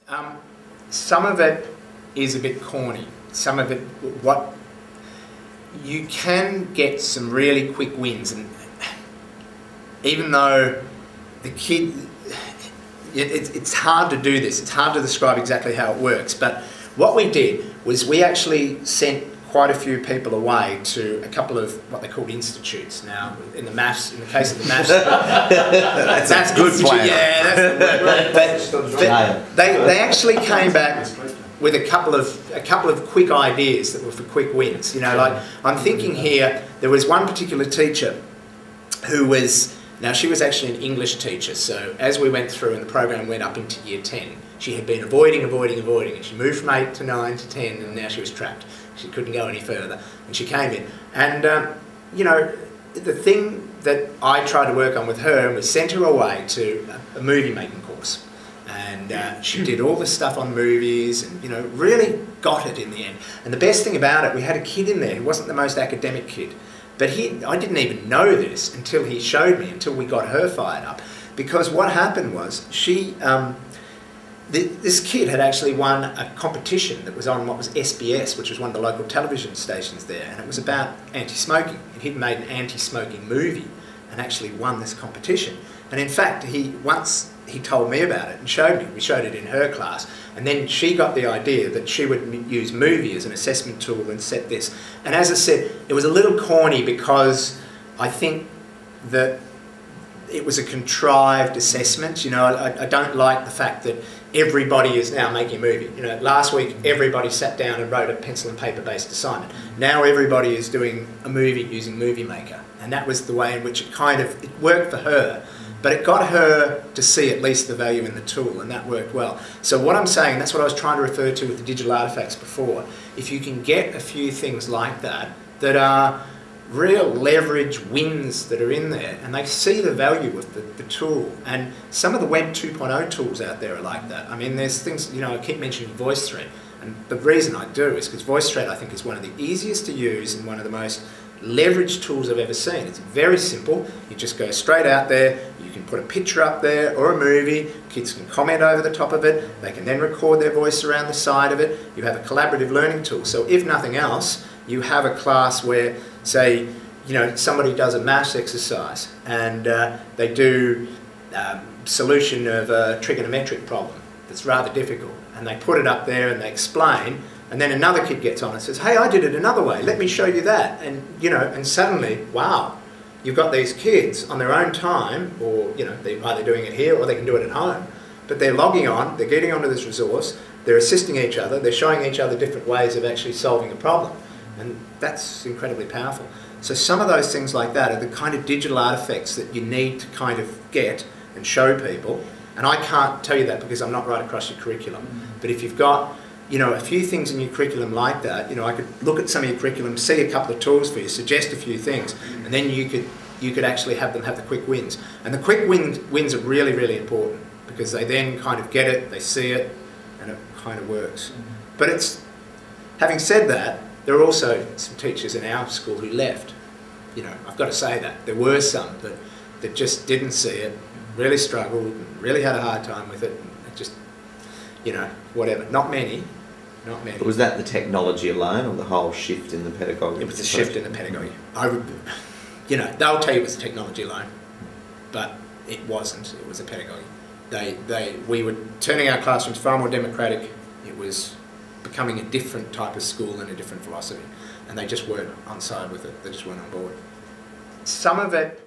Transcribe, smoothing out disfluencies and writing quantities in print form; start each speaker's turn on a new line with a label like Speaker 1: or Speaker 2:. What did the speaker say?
Speaker 1: Um, some of it is a bit corny. Some of it, what you can get some really quick wins, and even though the kid, it's hard to do this. It's hard to describe exactly how it works. But what we did was we actually sent quite a few people away to a couple of what they called institutes. Now, in the case of the maths,
Speaker 2: that's a good plan.
Speaker 1: Yeah, that's the word. But they actually came back with a couple of quick ideas that were for quick wins. You know, like I'm thinking here, there was one particular teacher who was, now she was actually an English teacher, so as we went through and the program went up into year 10, she had been avoiding, and she moved from 8 to 9 to 10, and now she was trapped. She couldn't go any further, and she came in. And, you know, the thing that I tried to work on with her was sent her away to a movie making course. And she did all the stuff on movies and, you know, really got it in the end. And the best thing about it, we had a kid in there who wasn't the most academic kid. But I didn't even know this until he showed me, until we got her fired up. Because what happened was, this kid had actually won a competition that was on what was SBS, which was one of the local television stations there, and it was about anti-smoking. And he'd made an anti-smoking movie and actually won this competition. And in fact, once he told me about it and showed me. We showed it in her class, and then she got the idea that she would use movie as an assessment tool and set this. And as I said, it was a little corny because I think that it was a contrived assessment. You know, I don't like the fact that everybody is now making a movie. You know, last week everybody sat down and wrote a pencil and paper based assignment. Now everybody is doing a movie using Movie Maker, and that was the way in which it worked for her. But it got her to see at least the value in the tool, and that worked well. So what I'm saying, that's what I was trying to refer to with the digital artifacts before. If you can get a few things like that, that are real leverage wins that are in there, and they see the value of the tool. And some of the Web 2.0 tools out there are like that. I mean, there's things, you know, I keep mentioning VoiceThread, and the reason I do is because VoiceThread, I think, is one of the easiest to use and one of the most leverage tools I've ever seen. It's very simple. You just go straight out there, you can put a picture up there or a movie, kids can comment over the top of it, they can then record their voice around the side of it. You have a collaborative learning tool. So if nothing else, you have a class where, say, you know, somebody does a maths exercise and they do solution of a trigonometric problem that's rather difficult, and they put it up there and they explain. And then another kid gets on and says, hey, I did it another way, let me show you that. And, you know, and suddenly, wow, you've got these kids on their own time, or, you know, they're either doing it here or they can do it at home. But they're logging on, they're getting onto this resource, they're assisting each other, they're showing each other different ways of actually solving a problem. And that's incredibly powerful. So some of those things like that are the kind of digital artifacts that you need to kind of get and show people. And I can't tell you that because I'm not right across your curriculum. But if you've got, you know, a few things in your curriculum like that, you know, I could look at some of your curriculum, see a couple of tools for you, suggest a few things, and then you could actually have them have the quick wins. And the quick wins are really, really important because they then kind of get it, they see it, and it kind of works. But it's, having said that, there are also some teachers in our school who left. You know, I've got to say that. There were some that just didn't see it, really struggled, really had a hard time with it, and just, you know, whatever. Not many. Not many.
Speaker 2: But was that the technology alone, or the whole shift in the pedagogy?
Speaker 1: It was the shift in the pedagogy. I would, you know, they'll tell you it was the technology alone, but it wasn't. It was the pedagogy. We were turning our classrooms far more democratic. It was becoming a different type of school and a different philosophy, and they just weren't on side with it. They just weren't on board. Some of it